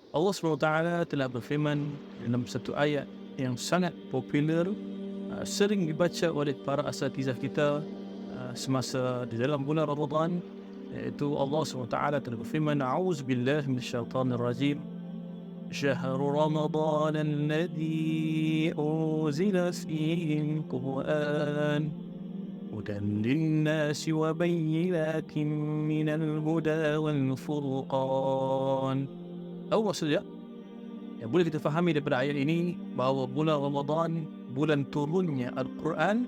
Allah SWT telah berfirman dalam satu ayat yang sangat popular, sering dibaca oleh para asatizah kita semasa di dalam bulan Ramadan, iaitu Allah SWT telah berfirman, A'udzubillahi minasyaitonirrajim, Syahru Ramadan alladhi unzila fihi al-Quran hudan linnasi wa bayyinatin minal huda wal furqan. Apa maksudnya? Yang boleh kita fahami daripada ayat ini bahawa bulan Ramadan, bulan turunnya Al-Quran,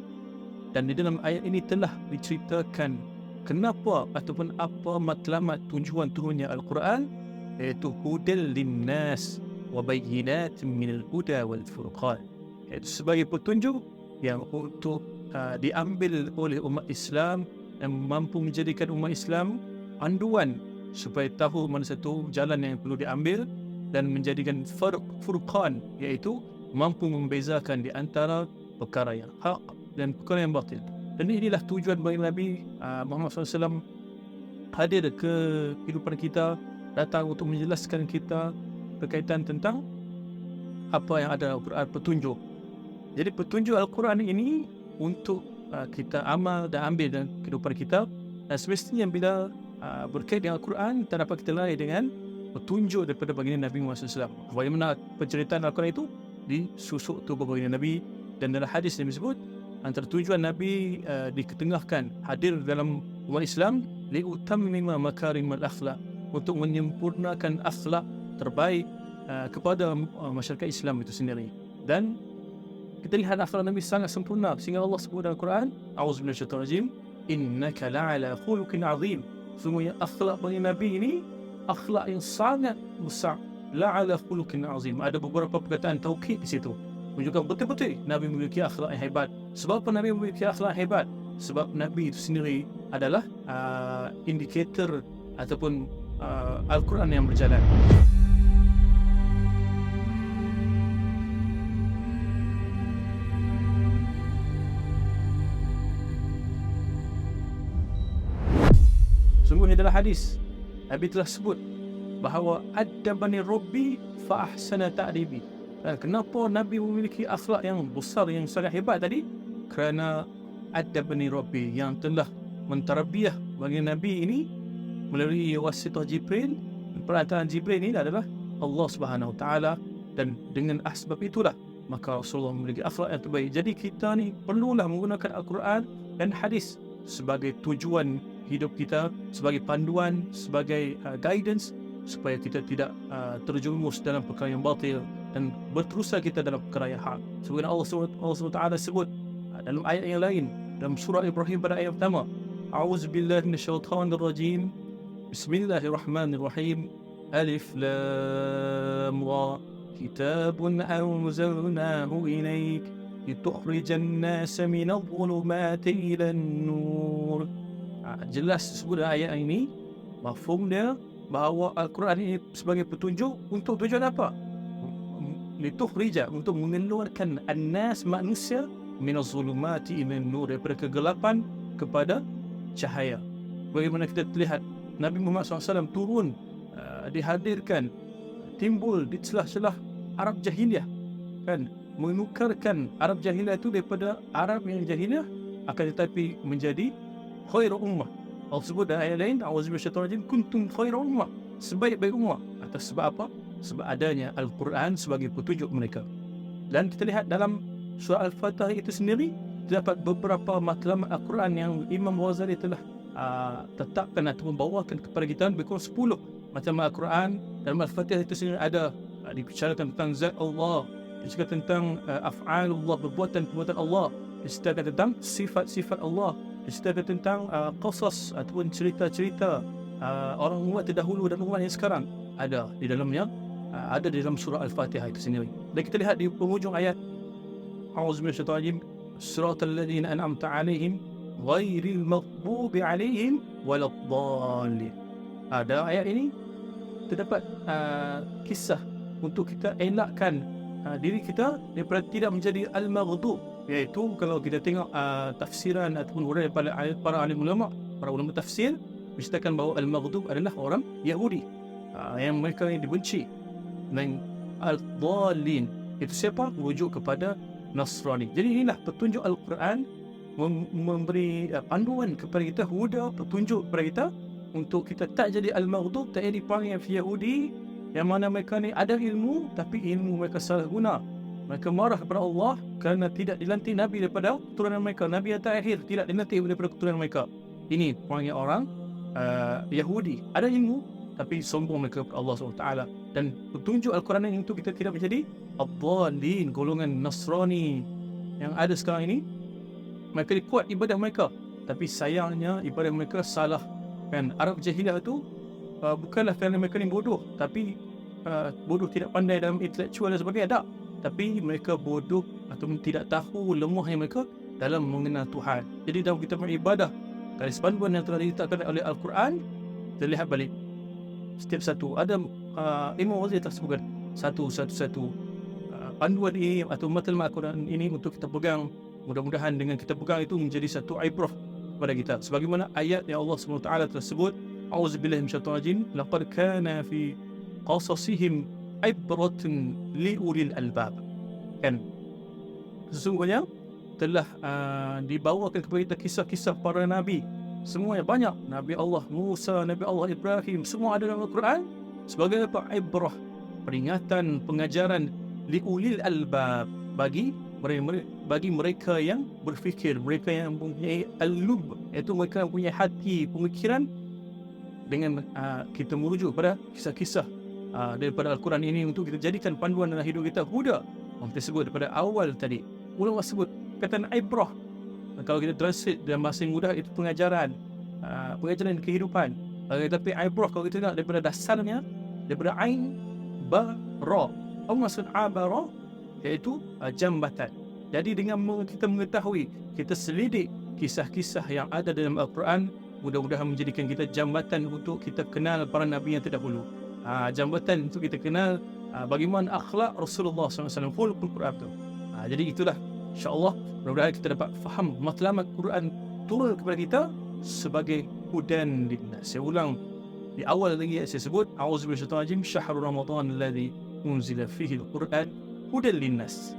dan di dalam ayat ini telah diceritakan kenapa ataupun apa matlamat tujuan turunnya Al-Quran, iaitu hudal linnas wa bayyinatin minal huda wal furqan, iaitu sebagai petunjuk yang untuk diambil oleh umat Islam dan mampu menjadikan umat Islam panduan supaya tahu mana satu jalan yang perlu diambil, dan menjadikan furqan, iaitu mampu membezakan di antara perkara yang hak dan perkara yang batil. Dan inilah tujuan bagi Nabi Muhammad SAW hadir ke kehidupan kita, datang untuk menjelaskan kita berkaitan tentang apa yang ada dalam Al-Quran, petunjuk. Jadi petunjuk Al-Quran ini untuk kita amal dan ambil dalam kehidupan kita, dan semestinya bila berkait dengan Al-Quran, tak dapat kita lari dengan petunjuk daripada baginda Nabi Muhammad SAW. Bagaimana penceritaan Al-Quran itu disusuk tu baginda Nabi, dan dalam hadis Nabi sebut antara tujuan Nabi diketengahkan hadir dalam umat Islam liutammima makarimal akhlak, untuk menyempurnakan akhlak terbaik kepada masyarakat Islam itu sendiri. Dan kita lihat akhlak Nabi sangat sempurna sehingga Allah sebut dalam Al-Quran, A'udzubillahi minasyaitonirrajim, innaka la'ala khuluqin azim. Sungguhnya akhlak baginda Nabi ini akhlak yang sangat besar. La'ala khuluqin azim. Ada beberapa perkataan taukid di situ menunjukkan betul-betul Nabi memiliki akhlak yang hebat. Sebab apa Nabi memiliki akhlak yang hebat? Sebab Nabi itu sendiri adalah indikator ataupun Al-Quran yang berjalan. Sungguhnya dalam hadis Nabi telah sebut bahawa adabani Rabbi fa ahsana ta'dibi. Kenapa Nabi memiliki akhlak yang besar, yang sangat hebat tadi? Kerana adabani Rabbi, yang telah mentarbiah bagi Nabi ini melalui wasitah Jibril. Perantaraan Jibril ini adalah Allah Subhanahu Taala, dan dengan asbab itulah maka Rasulullah memiliki akhlak yang terbaik. Jadi kita ni perlulah menggunakan Al-Quran dan hadis sebagai tujuan hidup kita, sebagai panduan, sebagai guidance, supaya kita tidak terjerumus dalam perkara yang batil dan berterusan kita dalam perkara yang hak. Sebagaimana Allah SWT sebut dalam ayat yang lain dalam surah Ibrahim pada ayat pertama, A'udzubillahi minasyaitonirrajim, Bismillahirrahmanirrahim, Alif Lam Ra, Kitabun anzalnahu ilaik litukhrijan nasa minadh dhulumati ilan nur. Jelas sebut ayat ini, mafhum dia bahawa Al-Quran ini sebagai petunjuk untuk tujuan apa? Litukhrija, untuk mengeluarkan an-nas, manusia, minadh dhulumati ilan nur, daripada kegelapan kepada cahaya. Bagaimana kita lihat Nabi Muhammad SAW turun, dihadirkan, timbul di celah-celah Arab Jahiliyah, kan, menukarkan Arab Jahiliyah itu daripada Arab yang Jahiliyah, akan tetapi menjadi khairu ummah. Allah sebut dalam ayat lain, A'udzubillahi minasyaitonirrajim, kuntum khairu ummah, sebaik-baik ummah. Atas sebab apa? Sebab adanya Al-Quran sebagai petunjuk mereka. Dan kita lihat dalam surah Al-Fatihah itu sendiri terdapat beberapa matlamat Al-Quran yang Imam Ghazali telah tetapkan atau membawakan kepada kita, lebih kurang 10 matlamat Al-Quran. Dalam Al-Fatihah itu sendiri ada dibicarakan tentang zat Allah, dibicarakan tentang af'alullah, perbuatan-perbuatan Allah, dibicarakan tentang sifat-sifat Allah, dibicarakan tentang qasas ataupun cerita-cerita orang umat terdahulu dan umat yang sekarang, ada di dalamnya, ada di dalam surah Al-Fatihah itu sendiri. Dan kita lihat di penghujung ayat, A'udzubillahi minasyaitonirrajim, Siratal ladzina an'amta 'alaihim ghairil maghdubi 'alaihim waladdallin. Dalam ayat ini terdapat kisah untuk kita elakkan diri kita daripada tidak menjadi al-maghdub, iaitu kalau kita tengok tafsiran ataupun uraian daripada para alim ulama, para ulama tafsir menceritakan bahawa al-maghdub adalah orang Yahudi, yang mereka yang dibenci. dan al-dhalin. Itu siapa? Merujuk kepada Nasrani. Jadi inilah petunjuk Al-Quran memberi panduan kepada kita, huda, petunjuk kepada kita untuk kita tak jadi al-maghdub, tak jadi perangai Yahudi yang mana mereka ni ada ilmu tapi ilmu mereka salah guna. Mereka marah kepada Allah kerana tidak dilantik Nabi daripada keturunan mereka. Nabi yang terakhir tidak dilantik daripada keturunan mereka. Ini perangai orang Yahudi. Ada ilmu tapi sombong mereka kepada Allah SWT. Dan petunjuk Al-Quran ini untuk kita tidak menjadi ad-dhalin, golongan Nasrani yang ada sekarang ini. Mereka kuat ibadah mereka, tapi sayangnya ibadah mereka salah. Kan Arab jahiliah itu bukanlah kerana mereka ni bodoh, tapi bodoh tidak pandai dalam intelektual dan sebagainya, tak. Tapi mereka bodoh atau tidak tahu lemahnya mereka dalam mengenal Tuhan. Jadi dalam kita beribadah, garis panduan yang telah diletakkan oleh Al-Quran, kita lihat balik setiap satu. Ada Imam Ghazali telah sebutkan satu panduan ini atau matlamat Al-Quran ini untuk kita pegang. Mudah-mudahan dengan kita pegang itu menjadi satu ibrah kepada kita. Sebagaimana ayat yang Allah SWT telah sebut, A'udzubillahi minasyaitonir rajim, laqad kana fi qasasihim ibratun liulil albab. Kan sesungguhnya telah dibawakan kepada kita kisah-kisah para nabi. Semuanya banyak. Nabi Allah Musa, Nabi Allah Ibrahim, semua ada dalam Al-Quran sebagai apa? Ibrah, peringatan, pengajaran liulil albab, bagi mereka yang berfikir, mereka yang mempunyai al-lub, iaitu mereka yang mempunyai hati, pemikiran. Dengan kita merujuk pada kisah-kisah daripada Al-Quran ini untuk kita jadikan panduan dalam hidup kita, huda. Kita sebut daripada awal tadi, ulama sebut kata ibrah. Kalau kita translate dalam bahasa yang mudah, itu pengajaran kehidupan. Tapi ibrah kalau kita nak daripada dasarnya, daripada ain, ba, ra. Apa maksud abara? Iaitu jambatan. Jadi dengan kita mengetahui, kita selidik kisah-kisah yang ada dalam Al-Quran, mudah-mudahan menjadikan kita jambatan untuk kita kenal para Nabi yang terdahulu. Jambatan untuk kita kenal bagaimana akhlak Rasulullah SAW, full Quran itu. Jadi itulah, insyaAllah, mudah-mudahan kita dapat faham matlamat Quran turun kepada kita sebagai hudan linnas. Saya ulang, di awal lagi saya sebut, A'udzubillahi minasyaitonir rajim, syahrul Ramadan alladzi unzila fihi al-Quran hudan linnas.